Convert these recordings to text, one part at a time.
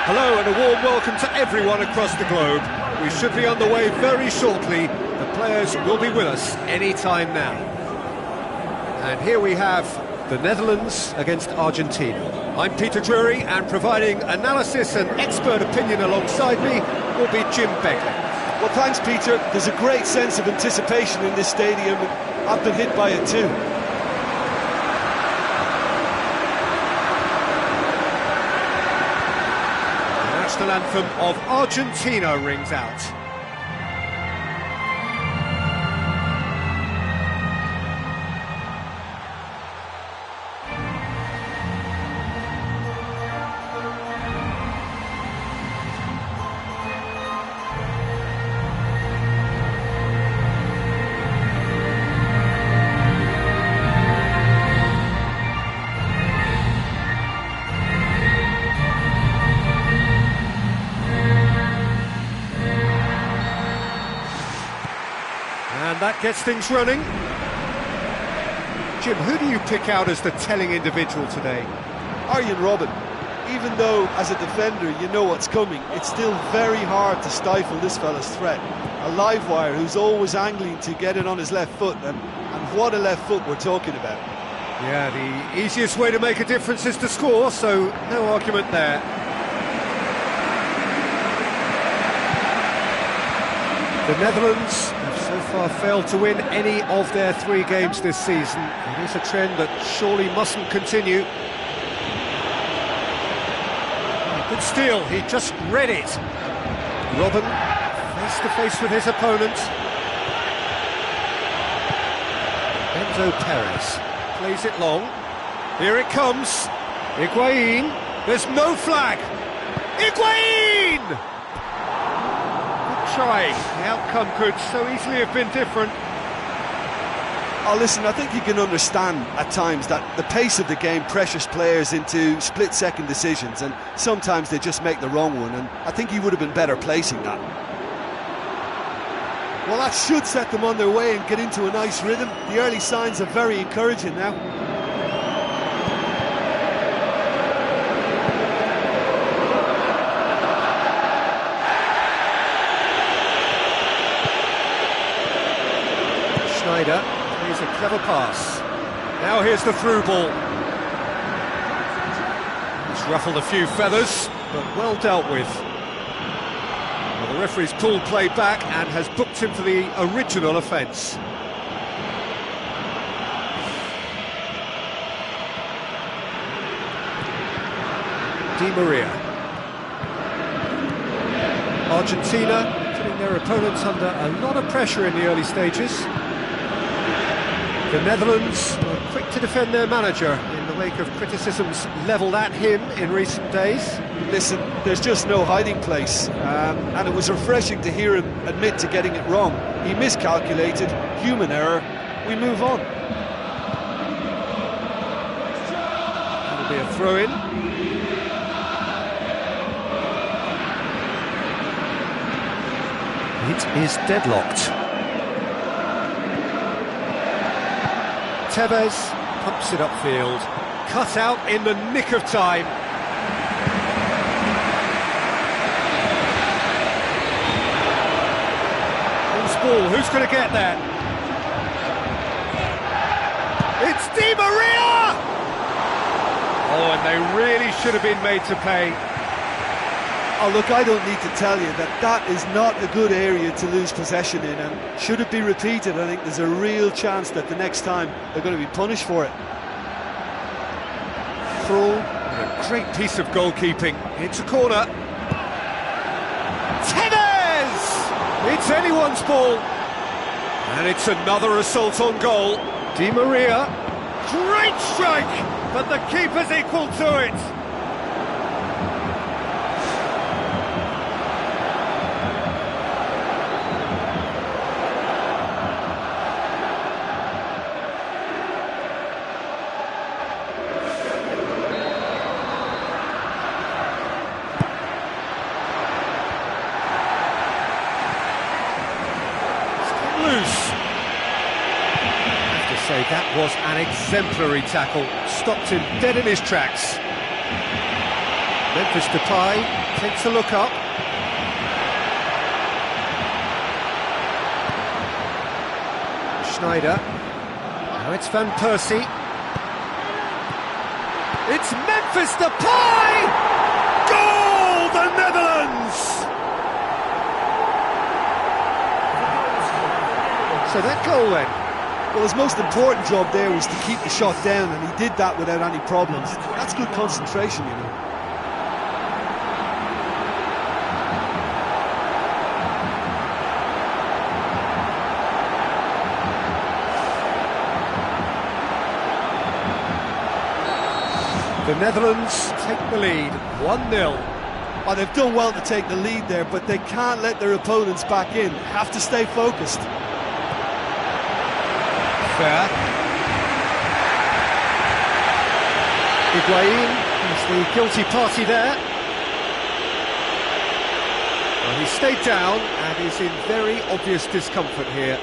Hello and a warm welcome to everyone across the globe. We should be on the way very shortly. The players will be with us any time now. And here we have the Netherlands against Argentina. I'm Peter Drury, and providing analysis and expert opinion alongside me will be Jim Begley. Well, thanks, Peter. There's a great sense of anticipation in this stadium, and I've been hit by it too. The national anthem of Argentina rings out. And that gets things running. Jim, who do you pick out as the telling individual today? Arjen Robben. Even though, as a defender, you know what's coming, it's still very hard to stifle this fella's threat. A live wire who's always angling to get it on his left foot, and what a left foot we're talking about. Yeah, the easiest way to make a difference is to score, so no argument there. The Netherlands have so far failed to win any of their 3 games this season. It is a trend that surely mustn't continue. Good steal, he just read it. Robben face to face with his opponent. Enzo Perez plays it long. Here it comes. Higuain. There's no flag. Higuain! Try. The outcome could so easily have been different. Oh, listen, I think you can understand at times that the pace of the game pressures players into split-second decisions, and sometimes they just make the wrong one, and I think he would have been better placing that. Well, that should set them on their way and get into a nice rhythm. The early signs are very encouraging now. Schneider plays a clever pass. Now here's the through ball. He's ruffled a few feathers, but well dealt with. Well, the referee's pulled play back and has booked him for the original offence. Di Maria. Argentina putting their opponents under a lot of pressure in the early stages. The Netherlands were quick to defend their manager in the wake of criticisms levelled at him in recent days. Listen, there's just no hiding place, and it was refreshing to hear him admit to getting it wrong. He miscalculated, human error, we move on. That'll be a throw-in. It is deadlocked. Tevez pumps it upfield, cut out in the nick of time. Loose ball, who's going to get there? It's Di Maria! Oh, and they really should have been made to pay. Oh, look, I don't need to tell you that that is not a good area to lose possession in, and should it be repeated, I think there's a real chance that the next time they're going to be punished for it. Krul, a great piece of goalkeeping. It's a corner. Tevez! It's anyone's ball. And it's another assault on goal. Di Maria. Great strike! But the keeper's equal to it. Say that was an exemplary tackle, stopped him dead in his tracks. Memphis Depay takes a look up. Schneider. Now it's Van Persie. It's Memphis Depay! Goal, the Netherlands! So that goal then? Well, his most important job there was to keep the shot down, and he did that without any problems. That's good concentration, you know. The Netherlands take the lead, 1-0. Oh, they've done well to take the lead there, but they can't let their opponents back in. Have to stay focused. Fair. Higuain is the guilty party there. Well, he stayed down and is in very obvious discomfort here.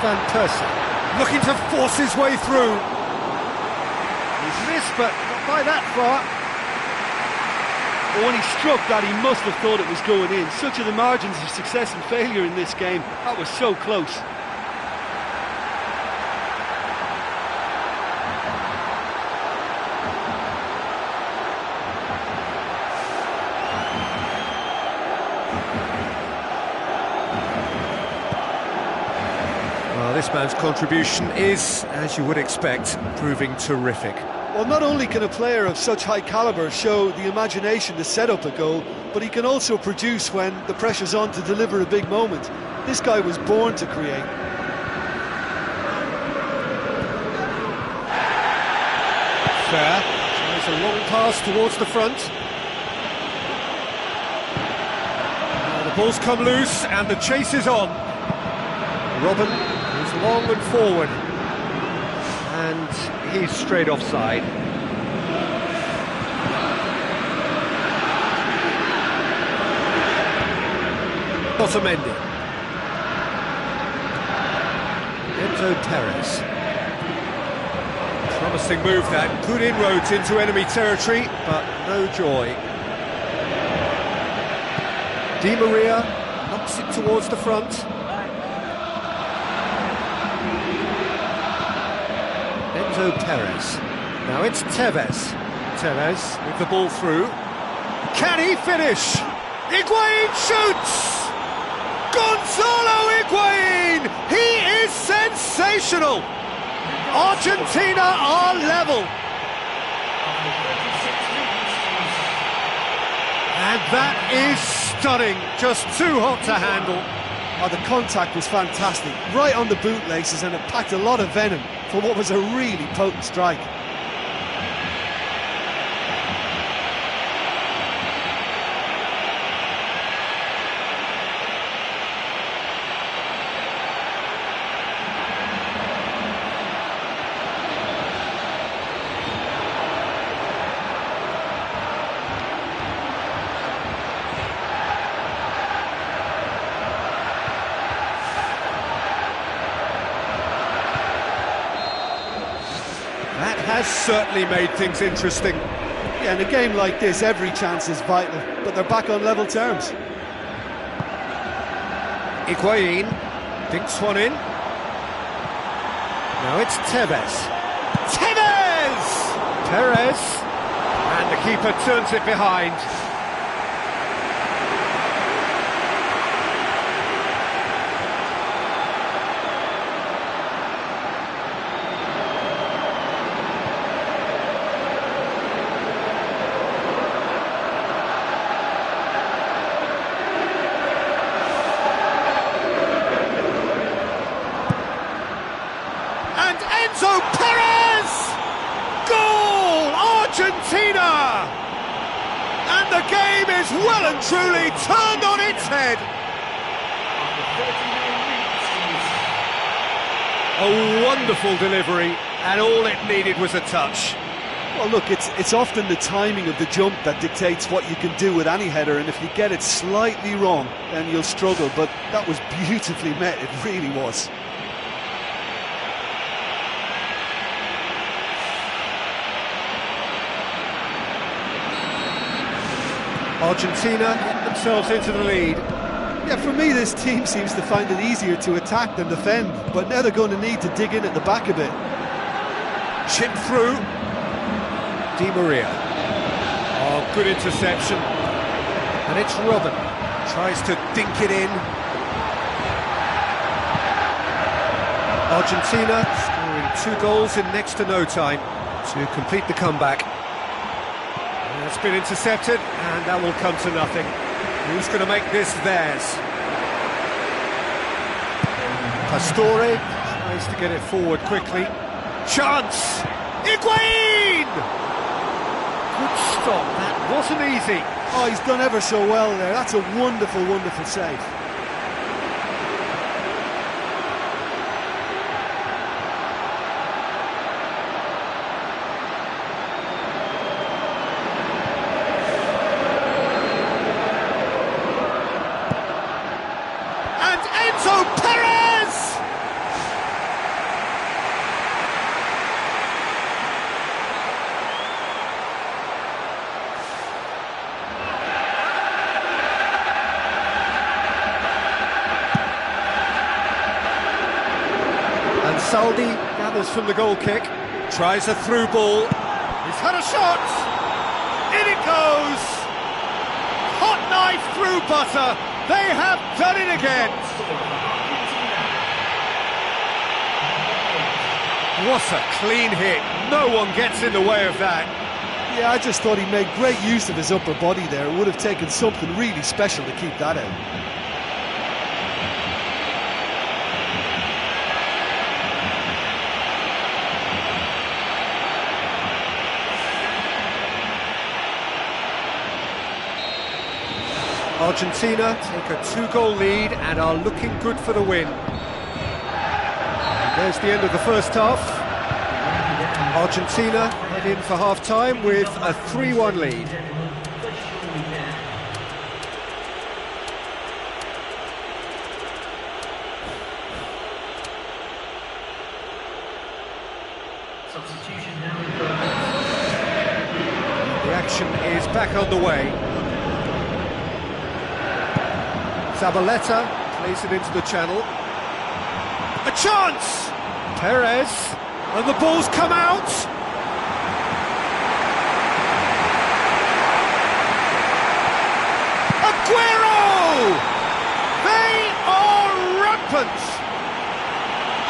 Van Persie looking to force his way through. He's missed, but not by that far. But when he struck that, he must have thought it was going in. Such are the margins of success and failure in this game. That was so close. Well, this man's contribution is, as you would expect, proving terrific. Well, not only can a player of such high calibre show the imagination to set up a goal, but he can also produce when the pressure's on to deliver a big moment. This guy was born to create. Fair. Tries a long pass towards the front. Now the ball's come loose and the chase is on. Robin is long and forward. And he's straight offside. Otamendi. Enzo Perez. Promising move that. Good inroads into enemy territory, but no joy. Di Maria knocks it towards the front. Enzo Perez. Now it's Tevez. Tevez with the ball through. Can he finish? Higuain shoots! Gonzalo Higuain! He is sensational! Argentina are level. And that is stunning. Just too hot to handle. Oh, the contact was fantastic. Right on the bootlaces, and it packed a lot of venom for what was a really potent strike. That has certainly made things interesting. Yeah, in a game like this, every chance is vital, but they're back on level terms. Higuain dinks one in. Now it's Tevez. Tevez! Perez. And the keeper turns it behind. And Enzo Perez! Goal! Argentina! And the game is well and truly turned on its head. A wonderful delivery and all it needed was a touch. Well, look, it's often the timing of the jump that dictates what you can do with any header, and if you get it slightly wrong, then you'll struggle. But that was beautifully met, it really was. Argentina get themselves into the lead. Yeah, for me, this team seems to find it easier to attack than defend, but now they're going to need to dig in at the back a bit. Chip through. Di Maria. Oh, good interception. And it's Robin. Tries to dink it in. Argentina scoring 2 goals in next to no time to complete the comeback. And it's been intercepted, and that will come to nothing. Who's going to make this theirs? Pastore tries to get it forward quickly. Chance! Higuain! Good stop, that wasn't easy. Oh, he's done ever so well there. That's a wonderful, wonderful save. And Enzo Perez! And Saldi gathers from the goal kick, tries a through ball. He's had a shot! In it goes! Hot knife through butter! They have done it again! What a clean hit! No one gets in the way of that. Yeah, I just thought he made great use of his upper body there. It would have taken something really special to keep that out. Argentina take a 2-goal lead and are looking good for the win. And there's the end of the first half. Argentina head in for half-time with a 3-1 lead. The action is back on the way. Zabaleta plays it into the channel. A chance! Perez, and the ball's come out. Aguero! They are rampant!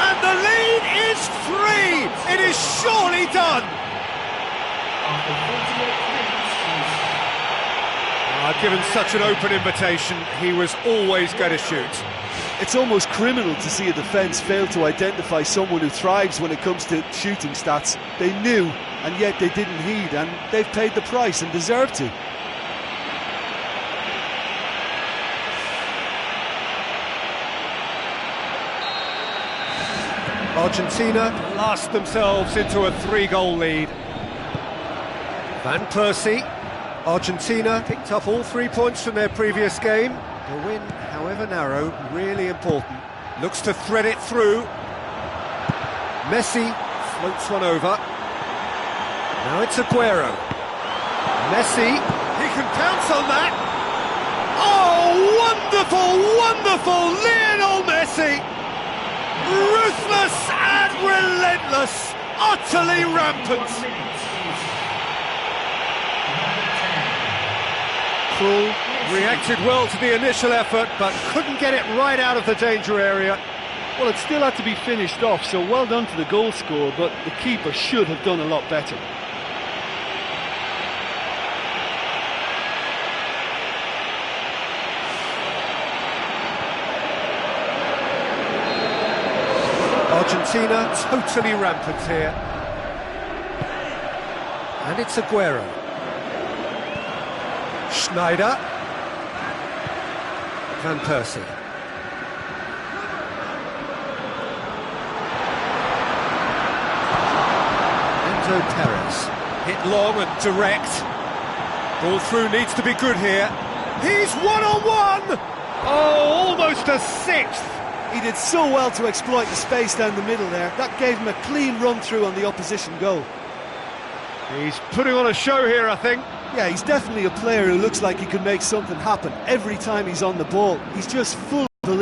And the lead is 3! It is surely done! Given such an open invitation, he was always going to shoot. It's almost criminal to see a defence fail to identify someone who thrives when it comes to shooting stats. They knew, and yet they didn't heed, and they've paid the price and deserve to. Argentina blast themselves into a 3-goal lead. Van Persie. Argentina picked up all 3 points from their previous game. The win, however narrow, really important. Looks to thread it through. Messi floats one over. Now it's Aguero. Messi, he can pounce on that. Oh, wonderful, wonderful Lionel Messi! Ruthless and relentless, utterly rampant. Krul reacted well to the initial effort, but couldn't get it right out of the danger area. Well, it still had to be finished off, so well done to the goal scorer, but the keeper should have done a lot better. Argentina totally rampant here. And it's Aguero. Schneider. Van Persie. Fernando Perez. Hit long and direct. Ball through needs to be good here. He's one-on-one! Oh, almost a sixth! He did so well to exploit the space down the middle there. That gave him a clean run-through on the opposition goal. He's putting on a show here, I think. Yeah, he's definitely a player who looks like he could make something happen every time he's on the ball. He's just full